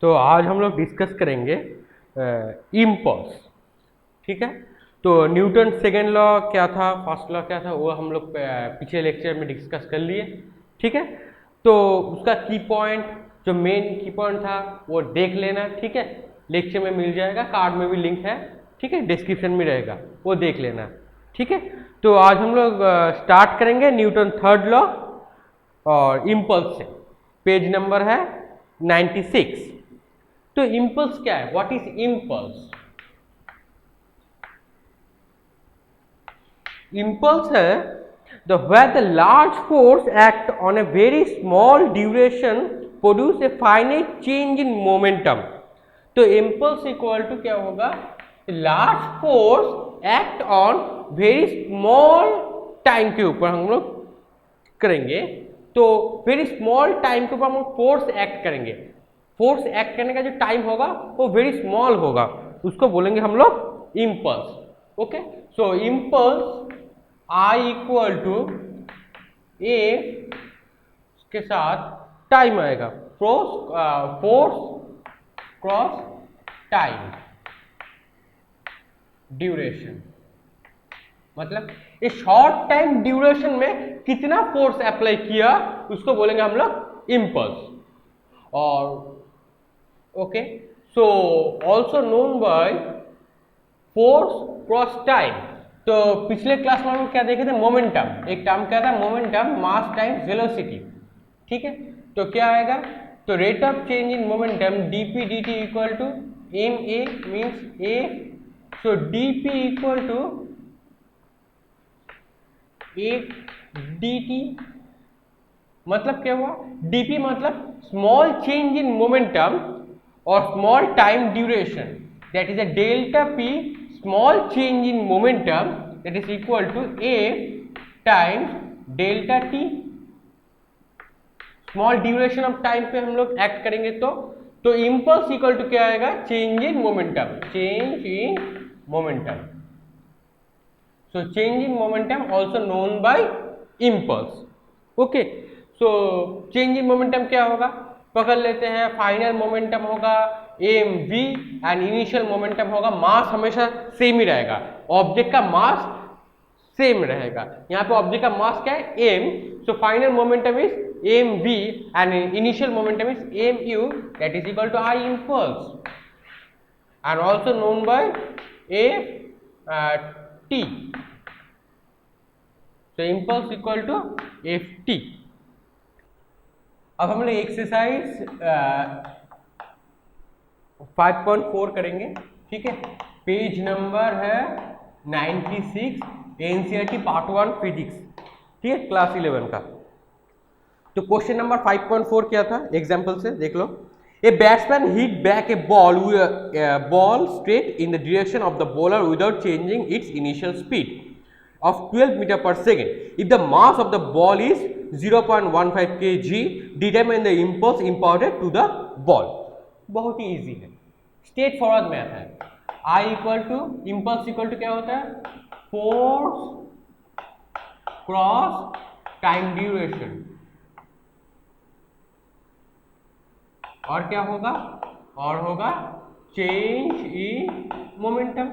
तो आज हम लोग डिस्कस करेंगे इम्पल्स। ठीक है, तो न्यूटन सेकेंड लॉ क्या था, फर्स्ट लॉ क्या था, वो हम लोग पिछले लेक्चर में डिस्कस कर लिए। ठीक है, तो उसका की पॉइंट, जो मेन की पॉइंट था वो देख लेना। ठीक है, लेक्चर में मिल जाएगा, कार्ड में भी लिंक है। ठीक है, डिस्क्रिप्शन में रहेगा, वो देख लेना। ठीक है, तो आज हम लोग स्टार्ट करेंगे न्यूटन थर्ड लॉ और इम्पल्स से। पेज नंबर है 96। तो इम्पल्स क्या है, व्हाट इज इम्पल्स? इम्पल्स है the where the large force act on a very small duration produce a finite change in momentum। तो इम्पल्स इक्वल टू क्या होगा, large force act on very small time के ऊपर हम लोग करेंगे। तो वेरी स्मॉल टाइम के ऊपर हम लोग फोर्स एक्ट करेंगे। फोर्स एक्ट करने का जो टाइम होगा वो वेरी स्मॉल होगा, उसको बोलेंगे हम लोग impulse. Okay, so impulse I equal to A के साथ टाइम आएगा, फोर्स क्रॉस टाइम ड्यूरेशन। मतलब ये शॉर्ट टाइम ड्यूरेशन में कितना फोर्स अप्लाई किया उसको बोलेंगे हम लोग इम्पल्स। और okay, so also known by force cross time. तो पिछले क्लास में हम क्या देखे थे, मोमेंटम। एक टर्म क्या था, मोमेंटम, मास टाइम्स वेलोसिटी। ठीक है, तो क्या आएगा, तो rate of change in momentum dp dt equal to m a means a, so dp equal to a dt। मतलब क्या हुआ, dp मतलब स्मॉल चेंज इन मोमेंटम और small time duration, that is a delta p small change in momentum, that is equal to a times delta t। Small duration of time पे हम लोग act करेंगे तो इम्पल्स इक्वल टू क्या आएगा, change in momentum, change in momentum. So change in momentum also known by impulse. Okay, so change in momentum क्या होगा, पकड़ लेते हैं, फाइनल मोमेंटम होगा m v and initial momentum होगा, मास हमेशा सेम ही रहेगा, ऑब्जेक्ट का मास सेम रहेगा। यहाँ पे ऑब्जेक्ट का मास क्या है, m, so final momentum is m v and initial momentum is m u, that is equal to I impulse and also known by a t. So impulse equal to f t. अब हम लोग exercise 5.4 करेंगे। ठीक है, page number है 96, NCERT part 1 physics. ठीक है, class 11 का। तो क्वेश्चन नंबर 5.4 क्या था, एग्जांपल से देख लो। A batsman hit back a ball straight in the direction of the bowler without changing its initial speed of 12 meter per second. If the mass of the ball is 0.15 kg, determine the impulse imparted to the ball। बहुत ही easy है, straightforward math है। I equal to impulse equal to क्या होता है, force cross time duration, और क्या होगा, और होगा चेंज इन मोमेंटम।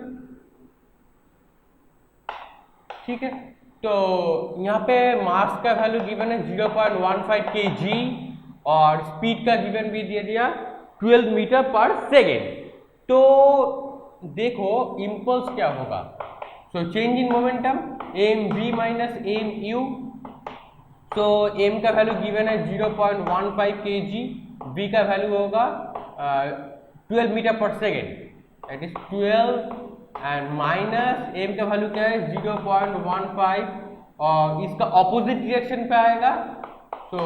ठीक है, तो यहाँ पे मास का वैल्यू गिवन है 0.15 kg और स्पीड का गिवन भी दे दिया 12 मीटर पर सेकेंड। तो देखो इम्पल्स क्या होगा, so change in momentum m v minus m u. So m का वैल्यू गिवन है 0.15 kg, वी का वैल्यू होगा 12 मीटर पर second, that is 12 and minus m का वैल्यू क्या है 0.15 और इसका ऑपोजिट डायरेक्शन पे आएगा, तो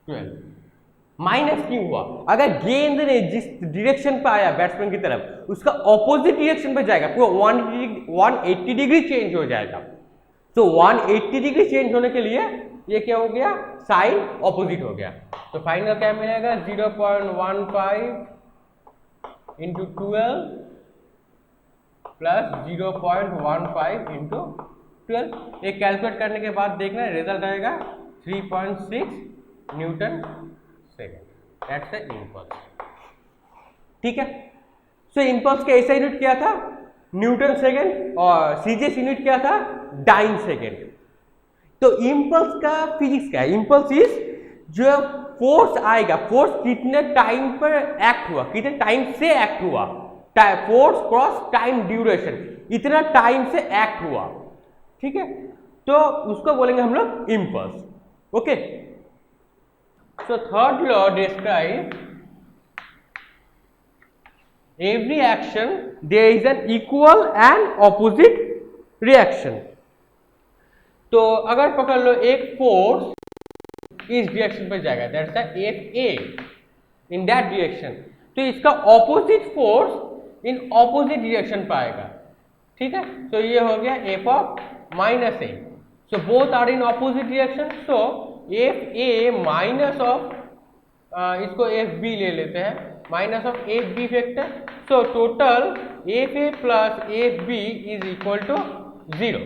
12। माइनस क्यों हुआ, अगर गेंद ने जिस डायरेक्शन पे आया बैट्समैन की तरफ उसका ऑपोजिट डायरेक्शन पे जाएगा, पूरा 180 डिग्री चेंज हो जाएगा। तो 180 डिग्री चेंज होने के लिए ये क्या हो गया, साइन ऑपोजिट हो गया। तो फाइनल क्या मिलेगा, 0.15 इंटू 12 प्लस 0.15 इंटू 12। एक कैलकुलेट करने के बाद देखना रिजल्ट आएगा 3.6 Newton second, that's the impulse. ठीक है। सो इम्पल्स का ऐसा यूनिट क्या था, न्यूटन सेकेंड, और सीजीएस यूनिट क्या था, डाइन सेकेंड। तो इम्पल्स का फिजिक्स क्या है, इम्पल्स इज जो फोर्स आएगा, फोर्स कितने टाइम पर एक्ट हुआ, कितने टाइम से एक्ट हुआ, फोर्स क्रॉस टाइम ड्यूरेशन, इतना टाइम से एक्ट हुआ, ठीक है, तो उसको बोलेंगे हम लोग impulse. Okay, so third law describe every action there is an equal and opposite reaction। तो अगर पकड़ लो एक फोर्स इस डायरेक्शन पर जाएगा, that's the f a in that direction, तो इसका opposite force in opposite direction पर आएगा, ठीक है। तो ये हो गया f of minus a, so both are in opposite direction, so f a minus of, इसको एफ बी ले लेते हैं, minus of f b vector, so total f a plus f b is equal to 0,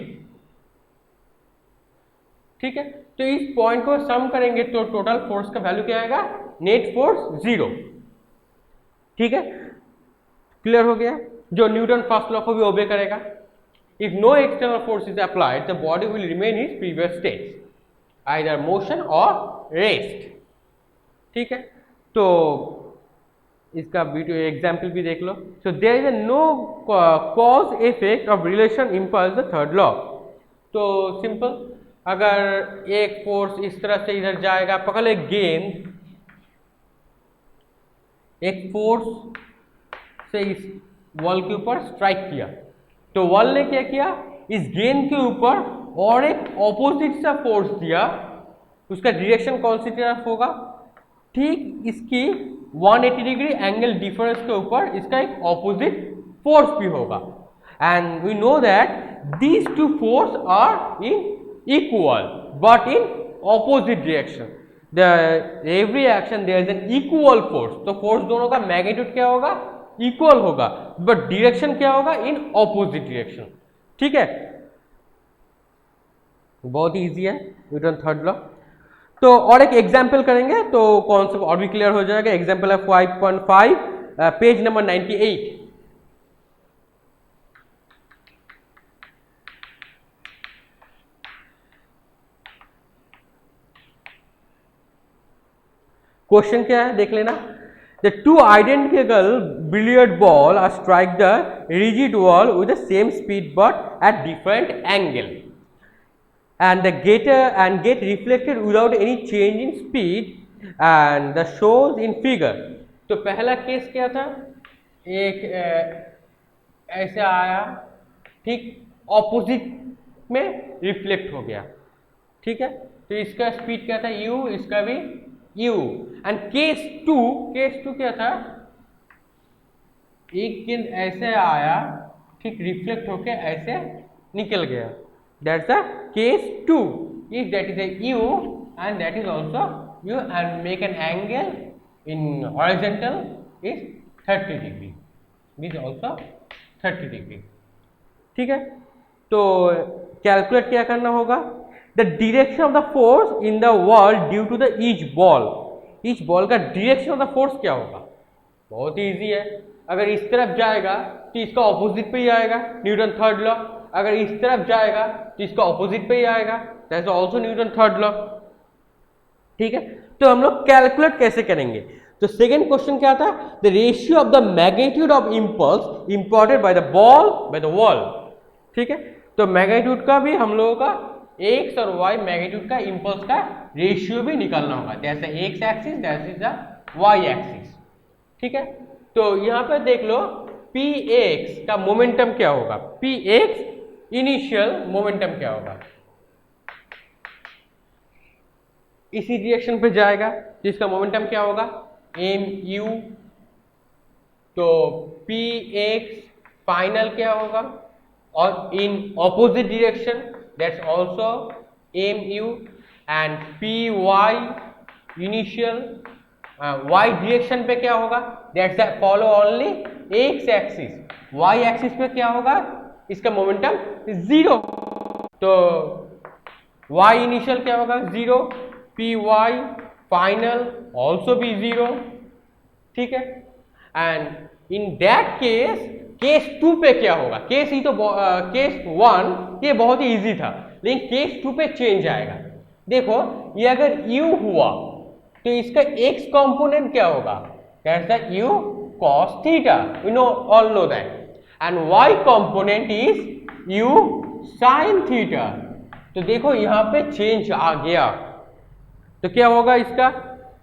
ठीक है। तो इस point को सम करेंगे तो टोटल फोर्स का वैल्यू क्या आएगा, नेट फोर्स 0, ठीक है। क्लियर हो गया, जो न्यूटन फर्स्ट लॉ को भी ओबे करेगा। If no external force is applied the body will remain in previous state, either motion और रेस्ट, ठीक है। तो इसका वीडियो एग्जाम्पल भी देख लो। So there is no cause effect of relation impulse the third law. तो सिंपल, अगर एक फोर्स इस तरह से इधर जाएगा, पकड़ एक गेंद, एक फोर्स से इस वॉल के ऊपर स्ट्राइक किया, तो वॉल ने क्या किया, इस गेंद के ऊपर और एक ऑपोजिट सा फोर्स दिया, उसका डायरेक्शन कौन सी तरफ होगा, ठीक इसकी 180 डिग्री एंगल डिफरेंस के ऊपर इसका एक ऑपोजिट फोर्स भी होगा। And we know that these two force are in equal but in opposite direction, the every action there is an equal force, तो फोर्स दोनों का मैग्नीट्यूड क्या होगा, इक्वल होगा, बट डायरेक्शन क्या होगा, इन ऑपोजिट डायरेक्शन, ठीक है। बहुत इजी है न्यूटन थर्ड लॉ। तो और एक एग्जाम्पल करेंगे तो कॉन्सेप्ट और भी क्लियर हो जाएगा। एग्जाम्पल है 5.5 पेज नंबर 98। क्वेश्चन क्या है देख लेना। The two identical billiard ball are strike the rigid wall with the same speed but at different angle and the get reflected without any change in speed and the shows in figure। तो पहला case क्या था, एक ऐसे आया, ठीक opposite में reflect हो गया, ठीक है। तो इसका स्पीड क्या था u, इसका भी u। एंड केस टू क्या था, एक गेंद ऐसे आया, ठीक रिफ्लेक्ट होके ऐसे निकल गया, that's the case 2, if that is a u and that is also u and make an angle in horizontal is 30 degree, this is also 30 degree, ठीक है। तो कैलकुलेट क्या करना होगा, the direction of the force in the wall due to the each ball का direction of the force क्या होगा, बहुत ही इजी है। अगर इस तरफ जाएगा तो इसका ऑपोजिट पे ही आएगा, न्यूटन थर्ड लॉ। अगर इस तरफ जाएगा तो इसका ऑपोजिट पे ही आएगा, that's also Newton third law, ठीक है। तो हम लोग कैलकुलेट कैसे करेंगे, तो सेकंड क्वेश्चन क्या था, the ratio of the magnitude of impulse imported by the ball by the wall, ठीक है। तो मैग्नीट्यूड का भी हम लोगों का एक्स और वाई मैग्नीट्यूड का इंपल्स का रेशियो भी निकालना होगा, जैसे x axis that is the y axis, ठीक है। तो यहाँ पर देख लो पी एक्स का मोमेंटम क्या होगा, पी एक्स इनिशियल मोमेंटम क्या होगा, इसी डायरेक्शन पे जाएगा तो इसका मोमेंटम क्या होगा, एम यू। तो पी एक्स फाइनल क्या होगा, और in opposite direction that's also m u. And p y initial, y direction पे क्या होगा, that's the follow only x axis, y axis पे क्या होगा, इसका मोमेंटम 0। तो y इनिशियल क्या होगा 0, पी वाई फाइनल ऑल्सो भी 0, ठीक है। And in that case case 2 पे क्या होगा, केस 1 ये बहुत ही इजी था, लेकिन केस 2 पे चेंज आएगा। देखो ये अगर u हुआ तो इसका x कंपोनेंट क्या होगा, that's the u cos theta, we know all know that, and y component is u sin theta. तो देखो यहाँ पे चेंज आ गया, तो क्या होगा इसका,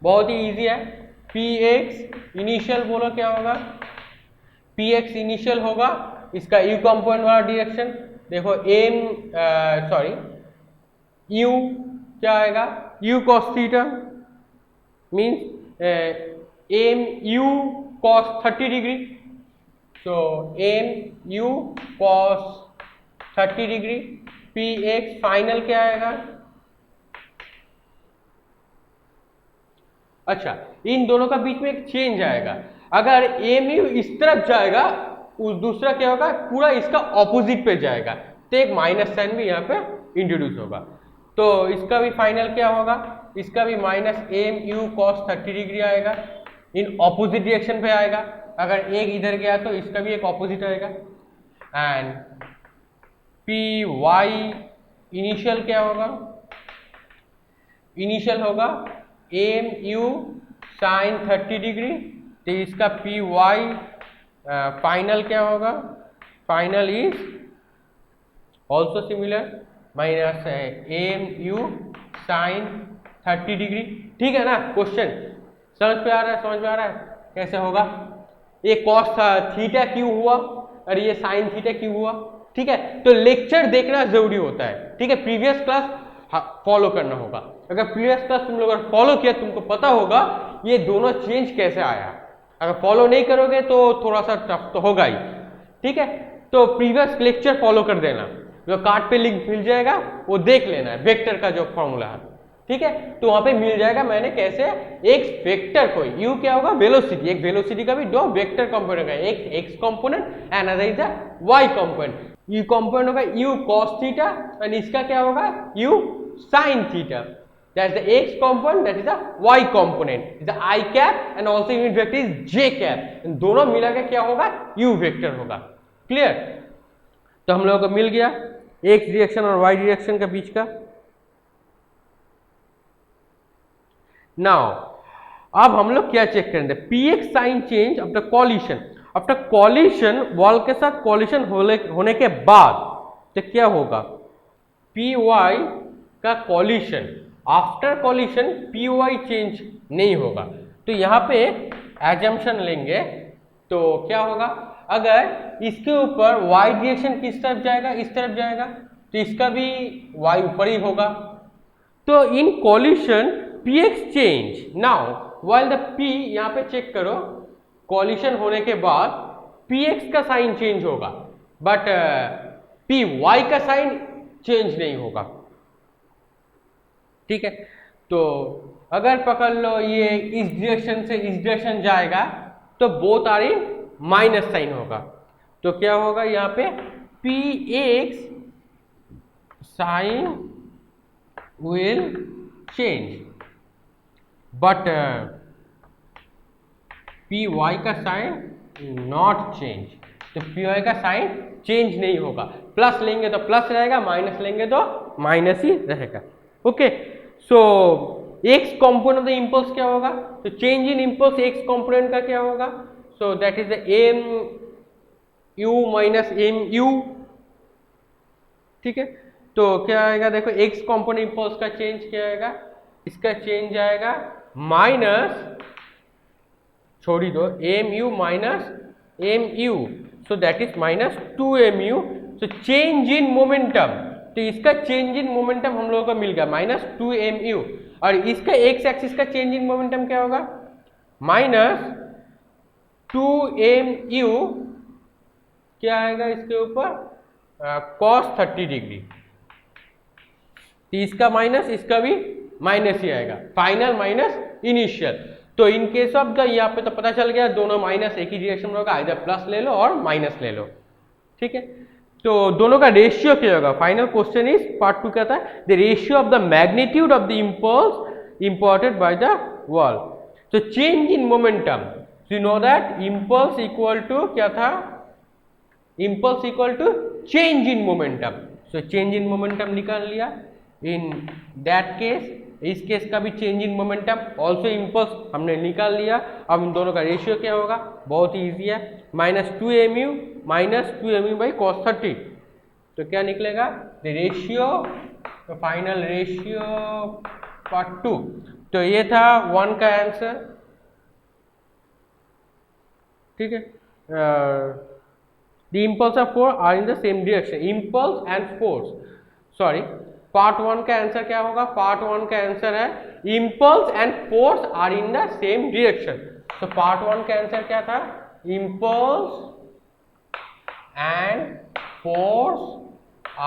बहुत ही इजी है, px इनिशियल बोलो क्या होगा, px इनिशियल होगा, इसका u कंपोनेंट वाला डायरेक्शन, देखो u क्या आएगा, u cos theta means mu cos 30 degree, so mu cos 30 degree, px final क्या आएगा। अच्छा, इन दोनों का बीच में एक चेंज आएगा, अगर mu इस तरफ जाएगा उस दूसरा क्या होगा, पूरा इसका ऑपोजिट पे जाएगा, तो एक माइनस साइन भी यहाँ पे इंट्रोड्यूस होगा, तो इसका भी फाइनल क्या होगा, इसका भी माइनस mu cos 30 डिग्री आएगा, इन ऑपोजिट डायरेक्शन पे आएगा, अगर एक इधर गया तो इसका भी एक ऑपोजिट आएगा, एंड py इनिशियल क्या होगा, इनिशियल होगा mu sin 30 डिग्री, तो इसका py फाइनल क्या होगा, final is also similar minus mu sin 30 degree. ठीक है ना, क्वेश्चन समझ पे आ रहा है, समझ में आ रहा है कैसे होगा, ये cos थीटा क्यों हुआ और ये sin थीटा क्यों हुआ। ठीक है, तो लेक्चर देखना जरूरी होता है, ठीक है, प्रीवियस क्लास फॉलो करना होगा, अगर प्रीवियस क्लास तुम लोग फॉलो किया तुमको पता होगा ये दोनों चेंज कैसे आया, अगर फॉलो नहीं करोगे तो थोड़ा सा टफ तो होगा ही। ठीक है, तो प्रीवियस लेक्चर फॉलो कर देना, जो कार्ड पे लिंक मिल जाएगा वो देख लेना है, वेक्टर का जो फॉर्मूला है, ठीक है, तो वहां पे मिल जाएगा मैंने कैसे एक वेक्टर को, u क्या होगा वेलोसिटी, एक वेलोसिटी का भी दो वेक्टर कंपोनेंट है, एक x component and other is the y component, u component होगा u cos थीटा एंड इसका क्या होगा u sin theta, that is the x component, that is the y component, is the I cap and also unit vector is j cap, इन दोनों मिला के क्या होगा u vector होगा। क्लियर, तो हम लोगों को मिल गया x डायरेक्शन और y डायरेक्शन के बीच का। नाउ अब हम लोग क्या चेक करेंगे, px sign change after collision, after collision wall के साथ कॉलिशन होने के बाद तो क्या होगा, py का coalition, after coalition py change नहीं होगा, तो यहाँ पे एजम्पशन लेंगे तो क्या होगा, अगर इसके ऊपर y डायरेक्शन किस तरफ जाएगा, इस तरफ जाएगा, तो इसका भी y ऊपर ही होगा, तो in collision px change. Now while the p, यहाँ पे चेक करो, कॉलिशन होने के बाद px का साइन चेंज होगा बट py का साइन चेंज नहीं होगा। ठीक है, तो अगर पकड़ लो ये इस डायरेक्शन से इस डायरेक्शन जाएगा तो both are in minus sign होगा, तो क्या होगा यहाँ पे px sign will change but py का साइन नॉट चेंज, तो py का साइन चेंज नहीं होगा, प्लस लेंगे तो प्लस रहेगा, माइनस लेंगे तो माइनस ही रहेगा। Okay, so x component of the impulse क्या होगा, तो चेंज इन इंपल्स x कंपोनेंट का क्या होगा, सो that is the mu minus mu। ठीक है, तो क्या आएगा, देखो x कंपोनेंट इंपल्स का चेंज क्या आएगा, इसका चेंज आएगा माइनस, छोड़ी दो, mu minus mu, so that is minus 2mu, so change in momentum, तो इसका चेंज इन मोमेंटम हम लोगों को मिल गया माइनस 2mu, और इसका एक्स एक्सिस का चेंज इन मोमेंटम क्या होगा, माइनस 2mu, क्या आएगा इसके ऊपर cos 30 डिग्री, तो इसका माइनस इसका भी माइनस ही आएगा, फाइनल माइनस इनिशियल। तो इन केस ऑफ द, यहाँ पे तो पता चल गया दोनों माइनस एक ही डायरेक्शन में होगा, आइदर प्लस ले लो और माइनस ले लो। ठीक है, तो दोनों का रेशियो क्या होगा, फाइनल क्वेश्चन इज पार्ट 2 कहता है the ratio of the magnitude of the impulse imported by the wall, तो change in momentum, so you know that impulse equal to क्या था, impulse equal to change in momentum. So change in momentum निकाल लिया। In that case, इस case का भी change in momentum also impulse हमने निकाल लिया। अब इन दोनों का रेशियो क्या होगा, बहुत ही ईजी है, -2mu बाई cos 30। तो क्या निकलेगा, द रेशियो, तो फाइनल रेशियो पार्ट 2। तो ये था 1 का आंसर, ठीक है। The impulse of force are in the same direction, impulse and force, sorry, part 1 का आंसर क्या होगा, पार्ट 1 का आंसर है impulse and force are in the same direction। तो पार्ट 1 का आंसर क्या था, impulse and force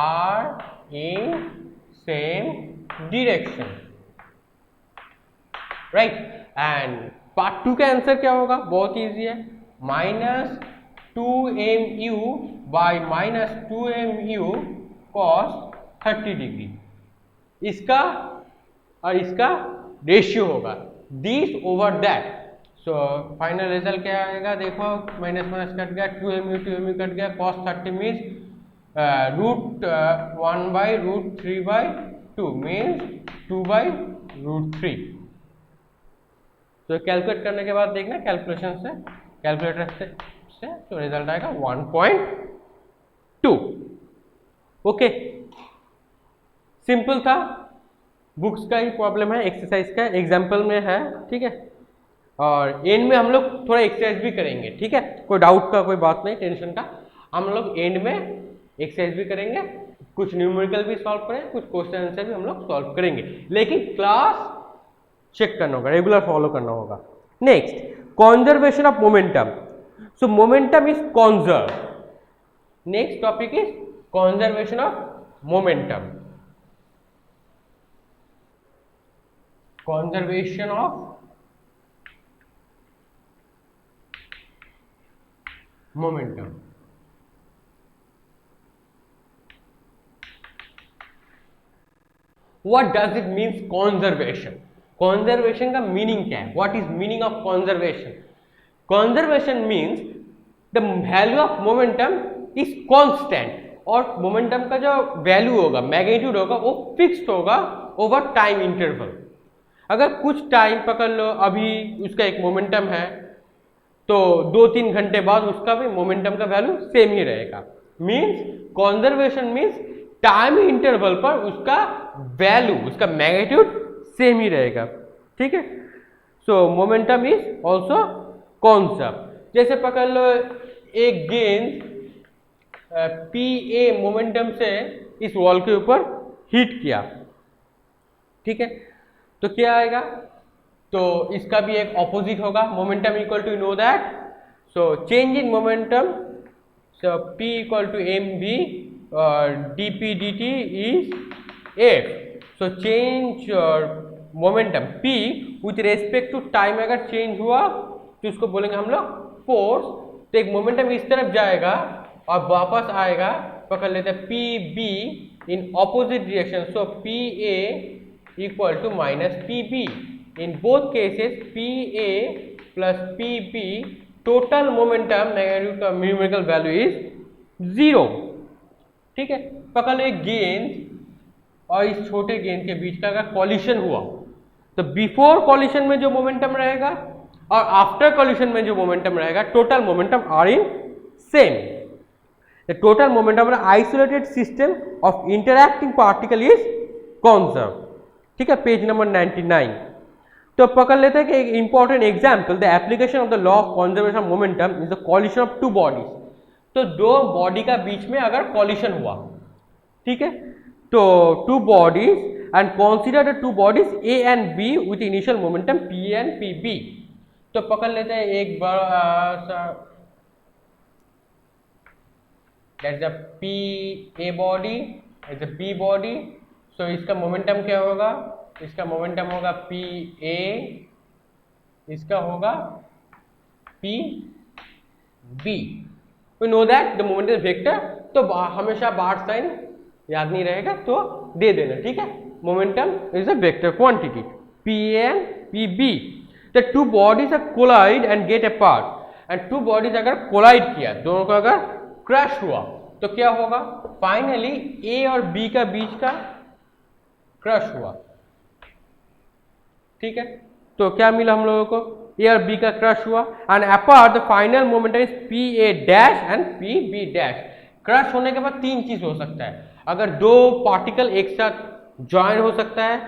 are in same direction, right? and part 2 का आंसर क्या होगा, बहुत इजी है, -2mu by -2mu cos 30 degree, इसका और इसका रेशियो होगा this over that. So final result क्या आएगा, देखो माइनस माइनस कट गया, 2mu कट गया, cos 30 मीन्स √1/√3/2 मीन्स 2/√3। तो कैलकुलेट करने के बाद देखना कैलकुलेशन से, कैलकुलेटर से तो रिजल्ट आएगा 1.2। ओके, सिंपल था, बुक्स का ही प्रॉब्लम है, एक्सरसाइज का एग्जाम्पल में है, ठीक है। और एंड में हम लोग थोड़ा एक्सरसाइज भी करेंगे, ठीक है, कोई डाउट का कोई बात नहीं, टेंशन का, हम लोग एंड में एक्सरसाइज भी करेंगे, कुछ न्यूमेरिकल भी सॉल्व करेंगे, कुछ क्वेश्चन आंसर भी हम लोग सॉल्व करेंगे, लेकिन क्लास चेक करना होगा, रेगुलर फॉलो करना होगा। Next, conservation of momentum. So momentum is conserve. Next topic is conservation of momentum. conservation of momentum। what does it means conservation? conservation का मीनिंग क्या है, what is meaning of conservation? conservation means the value of momentum is constant, और momentum का जो value होगा, magnitude होगा, वो fixed होगा ओवर टाइम इंटरवल। अगर कुछ टाइम पकड़ लो, अभी उसका एक मोमेंटम है, तो 2-3 घंटे बाद उसका भी मोमेंटम का वैल्यू सेम ही रहेगा। Means conservation means time interval पर उसका वैल्यू, उसका मैग्नीट्यूड सेम ही रहेगा, ठीक है। सो मोमेंटम इज ऑल्सो कॉन्सेप्ट। जैसे पकड़ लो एक गेंद PA मोमेंटम से इस वॉल के ऊपर हिट किया, ठीक है, तो क्या आएगा, तो इसका भी एक ऑपोजिट होगा, momentum equal to, know that, so change in momentum, so P equal to mv dp dt is f। So change momentum P with respect to time अगर चेंज हुआ तो उसको बोलेंगे हम लोग फोर्स। तो एक मोमेंटम इस तरफ जाएगा और वापस आएगा, पकड़ लेते हैं PB in opposite direction, so PA equal to minus PB. In both cases PA plus PB total momentum numerical value is 0, ठीक है। पकड़ लो एक गेंद और इस छोटे गेंद के बीच का अगर कॉलिशन हुआ, तो बिफोर कॉलिशन में जो मोमेंटम रहेगा और आफ्टर कॉलिशन में जो मोमेंटम रहेगा, total momentum are in same. The total momentum of isolated system of interacting particle is conserve, ठीक है, पेज नंबर 99। तो पकड़ लेते हैं कि एक important example, the application of the law of conservation of momentum is the coalition of two bodies. तो दो बॉडी का बीच में अगर कॉलिशन हुआ, ठीक है, तो two bodies and consider the two bodies A and B with initial momentum P and PB। तो पकड़ लेते हैं एक बड़ा सा, that's the PA body, that's the B body. So इसका मोमेंटम क्या होगा, इसका मोमेंटम होगा PA, इसका होगा PB। We know that the moment is vector, तो हमेशा बार साइन याद नहीं रहेगा तो दे देना, ठीक है। Momentum is a vector quantity PA and PB। The two bodies are collide and get apart, and two bodies अगर कोलाइड किया, दोनों का अगर क्रैश हुआ तो क्या होगा, फाइनली ए और बी का बीच का क्रश हुआ, ठीक है। तो क्या मिला हम लोगों को, ए और बी का क्रश हुआ, and apart the final momentum is p A dash and P B dash. Crush होने के बाद तीन चीज हो सकता है, अगर दो पार्टिकल एक साथ ज्वाइन हो सकता है,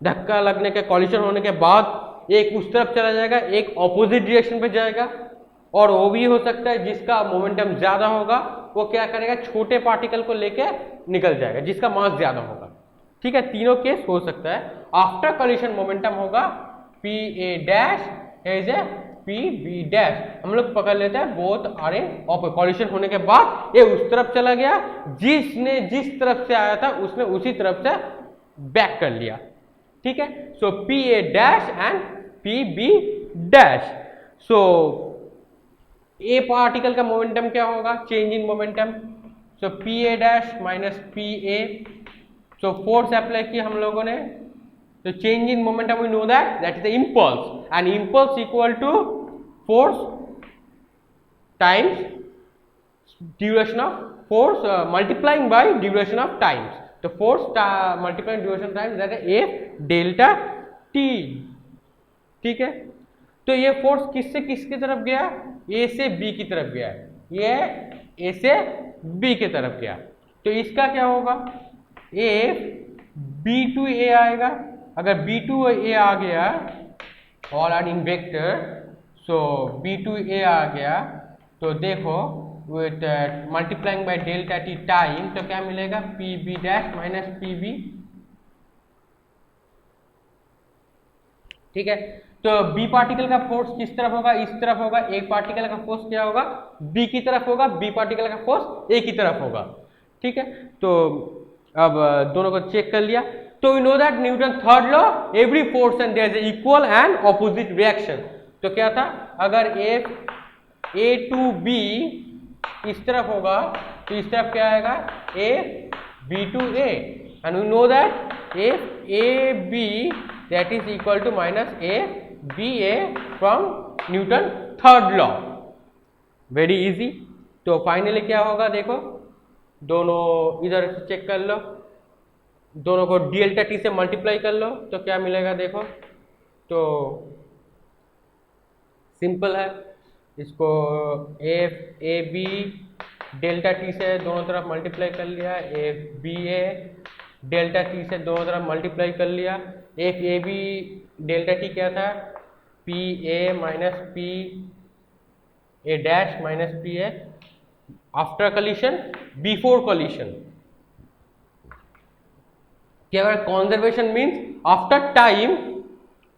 धक्का लगने के कॉलिजन होने के बाद एक उस तरफ चला जाएगा, एक ऑपोजिट डायरेक्शन पे जाएगा, और वो भी हो सकता है जिसका मोमेंटम ज्यादा होगा वो क्या करेगा, छोटे पार्टिकल को लेके निकल जाएगा जिसका मास ज्यादा होगा, ठीक है। तीनों केस हो सकता है। आफ्टर कॉलिजन मोमेंटम होगा p A dash as a p B dash. हम लोग पकड़ लेते हैं both are in opposite, collision होने के बाद ये उस तरफ चला गया, जिसने जिस तरफ से आया था उसने उसी तरफ से बैक कर लिया, ठीक है। So P A dash and P B dash. So a particle का मोमेंटम क्या होगा, change in momentum, so P A dash minus P A. So force apply किया हम लोगों ने, तो change in momentum we know that is the impulse, and impulse equal to force times duration of force multiplying by duration of times. तो force multiplying duration times that is a delta T, ठीक है। तो ये force किससे किसकी तरफ गया, ए से बी की तरफ गया, ये ए से बी की तरफ गया। तो इसका क्या होगा, ए बी टू ए आएगा, अगर बी टू ए आ गया all are in vector, so B to A आ गया तो देखो with multiplying by delta T time, तो क्या मिलेगा, P B dash minus P B, ठीक है। तो बी पार्टिकल का फोर्स किस तरफ होगा, इस तरफ होगा, एक पार्टिकल का फोर्स क्या होगा, बी की तरफ होगा, बी पार्टिकल का फोर्स ए की तरफ होगा, ठीक है। तो अब दोनों को चेक कर लिया, तो we know that Newton third law, every force and there is equal and opposite reaction. तो क्या था, अगर एफ ए टू बी इस तरफ होगा तो इस तरफ क्या आएगा, a b to a, and we know that f A b that is equal to minus a b a from Newton third law, very easy. तो फाइनली क्या होगा, देखो दोनों इधर से चेक कर लो, दोनों को डेल्टा टी से मल्टीप्लाई कर लो, तो क्या मिलेगा देखो, तो सिंपल है, इसको एफ ए बी डेल्टा टी से दोनों तरफ मल्टीप्लाई कर लिया, F B A delta T से दोनों तरफ मल्टीप्लाई कर लिया, एफ ए बी डेल्टा टी क्या था, P A minus P A dash minus P A after collision before collision. क्या conservation means after time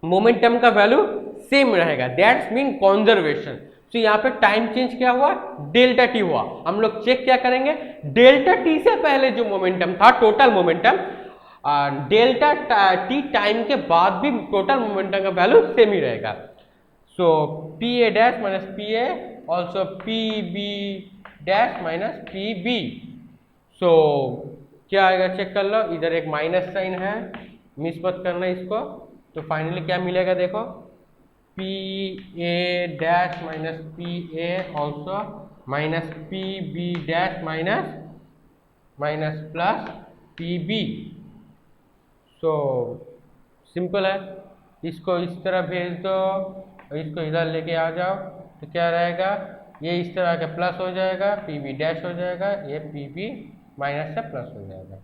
momentum का वैल्यू सेम रहेगा, दैट्स मीन कॉन्जर्वेशन। तो यहाँ पे टाइम चेंज क्या हुआ, डेल्टा टी हुआ। हम लोग चेक क्या करेंगे, डेल्टा टी से पहले जो मोमेंटम था total momentum, delta T time के बाद भी टोटल मोमेंटम का वैल्यू सेम ही रहेगा। So P A dash minus P A also P B dash minus P B. सो क्या आएगा चेक कर लो, इधर एक माइनस साइन है, मिस मत करना इसको। तो फाइनली क्या मिलेगा देखो, p A dash minus P A also minus P B dash minus minus plus p B. So simple है, इसको इस तरह भेज दो, इसको इधर लेके आ जाओ, तो क्या रहेगा, ये इस तरह का प्लस हो जाएगा, पी बी डैश हो जाएगा, ये पी बी माइनस से प्लस हो जाएगा।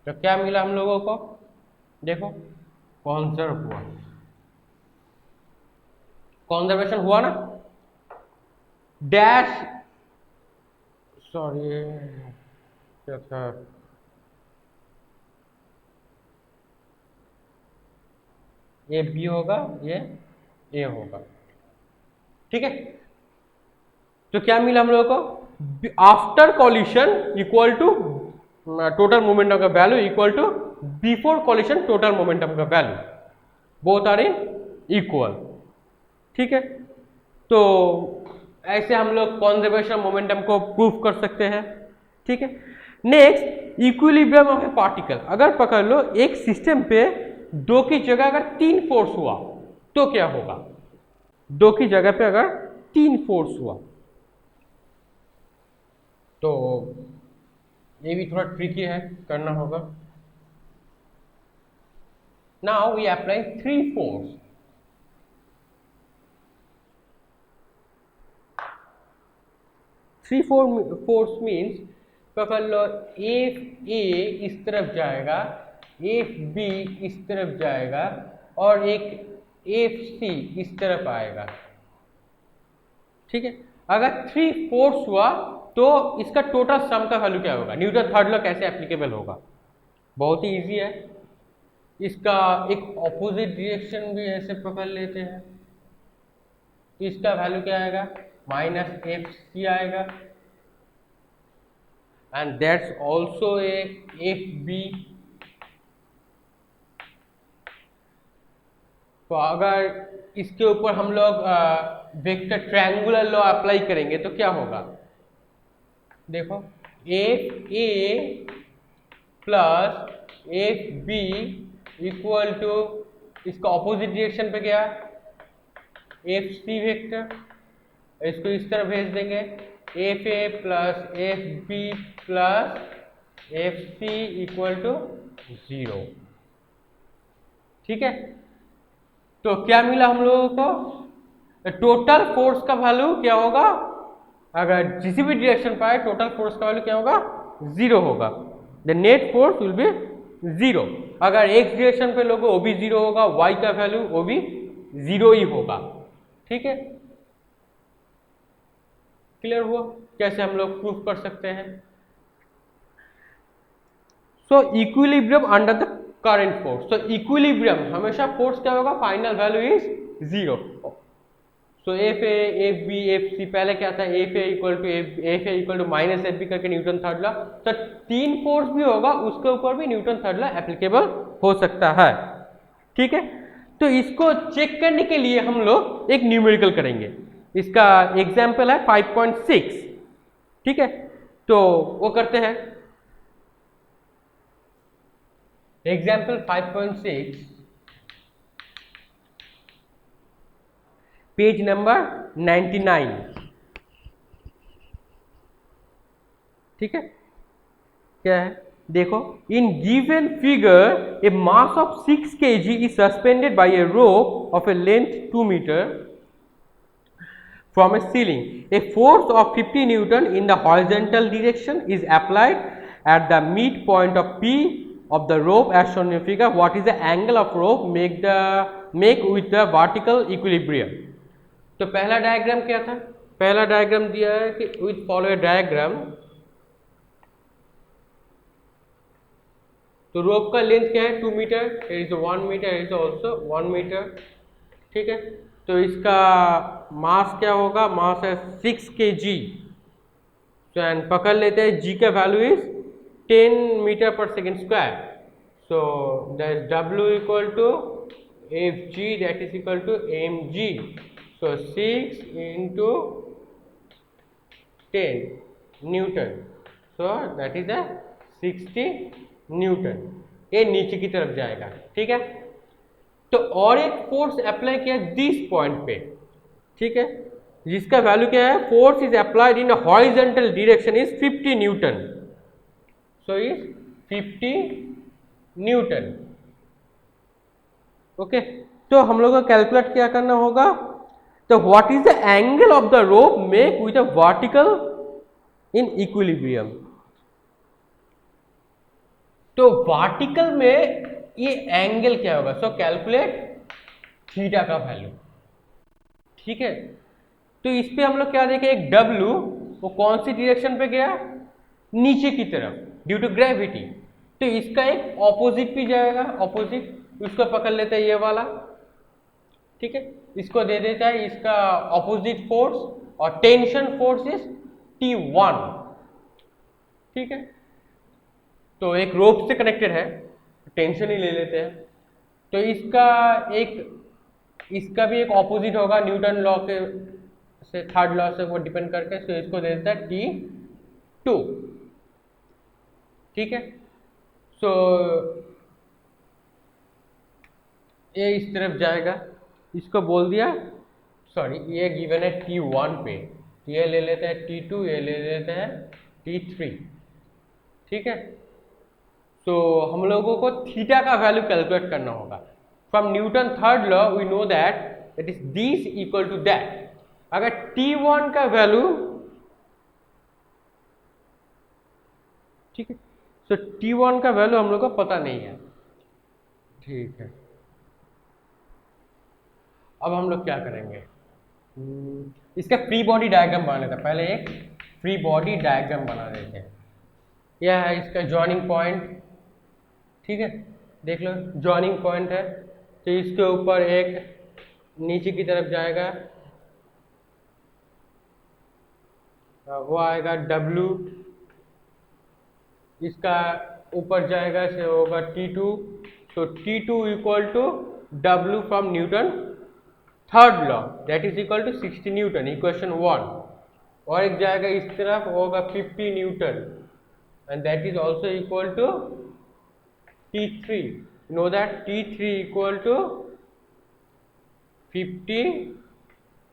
तो क्या मिला हम लोगों को, देखो कॉन्जर्व हुआ, कॉन्जर्वेशन हुआ ना, डैश सॉरी क्या था, ये बी होगा, ये ए होगा, ठीक है। तो क्या मिला हम लोगों को, after collision equal to total momentum का value equal to before collision total momentum का value, both are in equal, ठीक है। तो ऐसे हम लोग कॉन्जर्वेशन मोमेंटम को प्रूफ कर सकते हैं, ठीक है। Next, equilibrium of A particle. अगर पकड़ लो एक सिस्टम पे दो की जगह अगर 3 फोर्स हुआ तो क्या होगा? दो की जगह पे अगर 3 फोर्स हुआ तो ये भी थोड़ा ट्रिकी है, करना होगा। Now we apply 3 force. Three force means पकड़ लो, एफ ए इस तरफ जाएगा, एफ बी इस तरफ जाएगा और एक एफ सी इस तरफ आएगा। ठीक है, अगर 3 फोर्स हुआ तो इसका टोटल सम का वैल्यू क्या होगा? न्यूटन थर्ड लॉ कैसे एप्लीकेबल होगा? बहुत ही इजी है। इसका एक ऑपोजिट डायरेक्शन भी ऐसे पकड़ लेते हैं, तो इसका वैल्यू क्या आएगा? माइनस एफ सी आएगा, and that's also a f b. तो अगर इसके ऊपर हम लोग वेक्टर ट्रायंगुलर लॉ अप्लाई करेंगे तो क्या होगा? देखो, f a plus f b equal to इसका ऑपोजिट डायरेक्शन पे गया एफ सी वेक्टर, इसको इस तरह भेज देंगे f a plus f b plus f c equal to 0। ठीक है, तो क्या मिला हम लोगों को? टोटल फोर्स का वैल्यू क्या होगा? अगर किसी भी डायरेक्शन पर आए टोटल फोर्स का वैल्यू क्या होगा? 0 होगा। The net force will be 0। अगर एक्स डायरेक्शन पे लोगों वो भी 0 होगा, वाई का वैल्यू वो भी 0 ही होगा। ठीक है, क्लियर हुआ कैसे हम लोग प्रूफ कर सकते हैं? So equilibrium under the current force. तो इक्विलिब्रियम हमेशा फोर्स क्या होगा? Final value is 0। So f a f b f c, पहले क्या था? F a equal to minus f b करके न्यूटन थर्ड लॉ। तो 3 फोर्स भी होगा उसके ऊपर भी न्यूटन थर्ड लॉ एप्लीकेबल हो सकता है। ठीक है, तो इसको चेक करने के लिए हम लोग एक न्यूमेरिकल करेंगे। इसका एग्जाम्पल है 5.6। ठीक है, तो वो करते हैं। Example 5.6, page number 99। ठीक है, क्या है देखो, in given figure a mass of 6 kg is suspended by a rope of a length 2 metre from a ceiling. A force of 50 Newton in the horizontal direction is applied at the midpoint of P of the rope as shown in figure. What is the angle of rope make with the vertical equilibrium? तो पहला diagram क्या था? पहला diagram दिया है कि with follow diagram. तो रोप का लेंथ क्या है? 2 metre, is 1 metre, is also 1 metre. ठीक है, तो इसका मास क्या होगा? मास है 6 kg। तो एंड पकड़ लेते हैं g का वैल्यू इज 10 मीटर पर second square. So that w equal to f g, that is equal to m g. So 6 into 10 newton, so that is 60 newton. ये नीचे की तरफ जाएगा। ठीक है, तो और एक फोर्स अप्लाई किया दिस पॉइंट पे। ठीक है, जिसका वैल्यू क्या है? Force is applied in horizontal direction is 50 Newton. So is 50 Newton. Okay, तो हम लोग को कैलकुलेट क्या करना होगा? तो what is the angle of the rope make with a vertical in equilibrium. तो वर्टिकल में ये एंगल क्या होगा? सो कैलकुलेट थीटा का वैल्यू। ठीक है, तो इस पे हम लोग क्या देखें? एक W वो कौन सी डायरेक्शन पे गया? नीचे की तरफ ड्यू टू ग्रेविटी। तो इसका एक ऑपोजिट भी जाएगा, ऑपोजिट, उसको पकड़ लेते हैं ये वाला। ठीक है, इसको दे देता है इसका ऑपोजिट फोर्स और टेंशन फोर्स इज T1। ठीक है, तो एक रोप से कनेक्टेड है, टेंशन ही ले लेते हैं। तो इसका भी एक ऑपोजिट होगा न्यूटन लॉ के से, थर्ड लॉ से वो डिपेंड करके। तो इसको दे देता है T2। ठीक है, सो ये इस तरफ जाएगा, इसको बोल दिया, सॉरी ये गिवन है T1 पे, ये ले लेते हैं T2, ये ले लेते हैं T3, ठीक है। तो हम लोगों को थीटा का वैल्यू कैलकुलेट करना होगा। From Newton third law we know that it is this equal to that. अगर T1 का वैल्यू, ठीक है, तो T1 का वैल्यू हम लोग को पता नहीं है, ठीक है। अब हम लोग क्या करेंगे, इसका फ्री बॉडी डायग्राम बना लेते हैं। पहले एक फ्री बॉडी डायग्राम बना देते हैं। यह है इसका जॉइनिंग पॉइंट, ठीक है, देख लो जॉइनिंग पॉइंट है। तो इसके ऊपर एक नीचे की तरफ जाएगा, वो आएगा W, इसका ऊपर जाएगा से होगा T2। तो T2 equal to W from Newton third law, that is equal to 60 newton, equation 1। और एक जाएगा इस तरफ, होगा 50 newton, and that is also equal to T3. Know that T3 equal to 50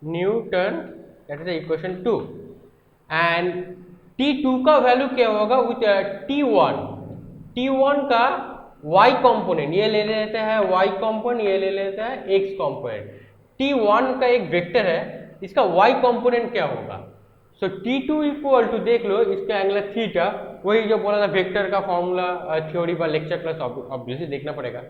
Newton, that is the equation 2. And T2 का value क्या होगा with T1। T1 का y कंपोनेंट ये ले लेते हैं, y कंपोनेंट ये ले लेते हैं x कंपोनेंट। T1 का एक वेक्टर है, इसका y कंपोनेंट क्या होगा। सो T2 इक्वल टू, देख लो इसका एंगल थीटा, वही जो बोला था वेक्टर का फॉर्मूला थ्योरी पर लेक्चर क्लास ऑब्वियसली देखना पड़ेगा।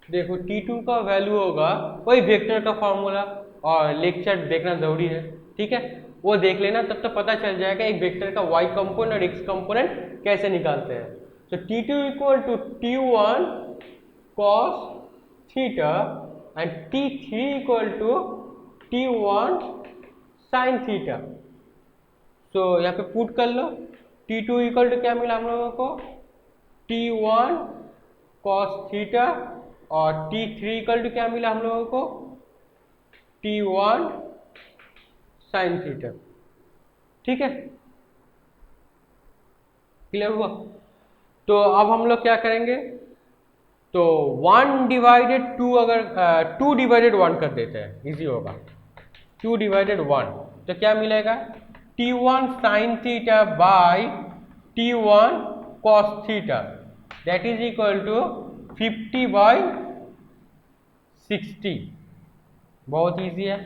देखो T2 का वैल्यू होगा वही वेक्टर का फॉर्मूला, और लेक्चर देखना जरूरी है, ठीक है, वो देख लेना, तब तो पता चल जाएगा एक वेक्टर का y कंपोनेंट और x कंपोनेंट कैसे निकालते हैं। तो T2 equal to T1 cos theta and T3 equal to T1 sin theta. तो यहाँ पे पुट कर लो, T2 इक्वल टू क्या मिला हम लोगों को, T1 cos थीटा, और T3 इक्वल टू क्या मिला हम लोगों को, T1 sin थीटा, ठीक है, क्लियर हुआ। तो अब हम लोग क्या करेंगे, तो 1 डिवाइडेड 2, अगर 2 डिवाइडेड 1 कर देते हैं, इजी होगा। 2 डिवाइडेड 1 तो क्या मिलेगा, T1 sin theta by T1 cos theta, that is equal to 50 by 60। बहुत इजी है।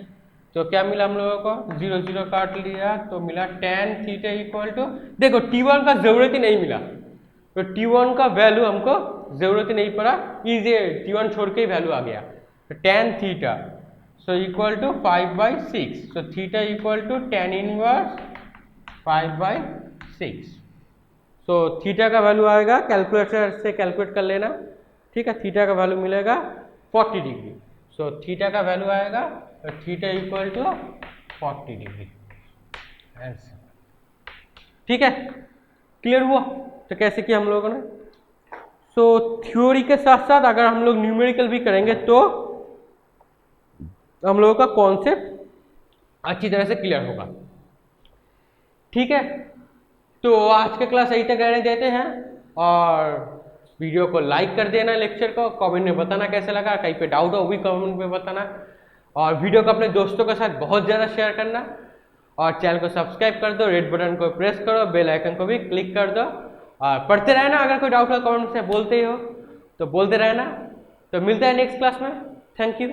तो क्या मिला हम लोगों को, 0 0 काट लिया तो मिला tan थीटा इक्वल टू, देखो T1 का जरूरत ही नहीं मिला, तो T1 का वैल्यू हमको जरूरत ही नहीं पड़ा, इजी है, T1 छोड़ के ही वैल्यू आ गया। तो tan theta so equal to 5/6, so theta equal to tan inverse 5/6। So theta का वैल्यू आएगा, कैलकुलेटर से कैलकुलेट कर लेना, ठीक है, थीटा का वैल्यू मिलेगा 40 डिग्री। सो थीटा का वैल्यू आएगा, तो थीटा इक्वल टू 40 डिग्री, ठीक है, क्लियर हुआ। तो कैसे किया हम लोगों ने। सो थ्योरी के साथ साथ अगर हम लोग न्यूमेरिकल भी करेंगे तो हम लोगों का कॉन्सेप्ट अच्छी तरह से क्लियर होगा, ठीक है। तो आज के क्लास यहीं तक रहने देते हैं, और वीडियो को लाइक कर देना, लेक्चर को कमेंट में बताना कैसे लगा, कहीं पे डाउट हो वो भी कमेंट में बताना, और वीडियो को अपने दोस्तों के साथ बहुत ज़्यादा शेयर करना, और चैनल को सब्सक्राइब कर दो, रेड बटन को प्रेस करो, बेल आइकन को भी क्लिक कर दो, और पढ़ते रहना। अगर कोई डाउट हो कमेंट से बोलते ही हो तो बोलते रहना। तो मिलते हैं नेक्स्ट क्लास में, थैंक यू।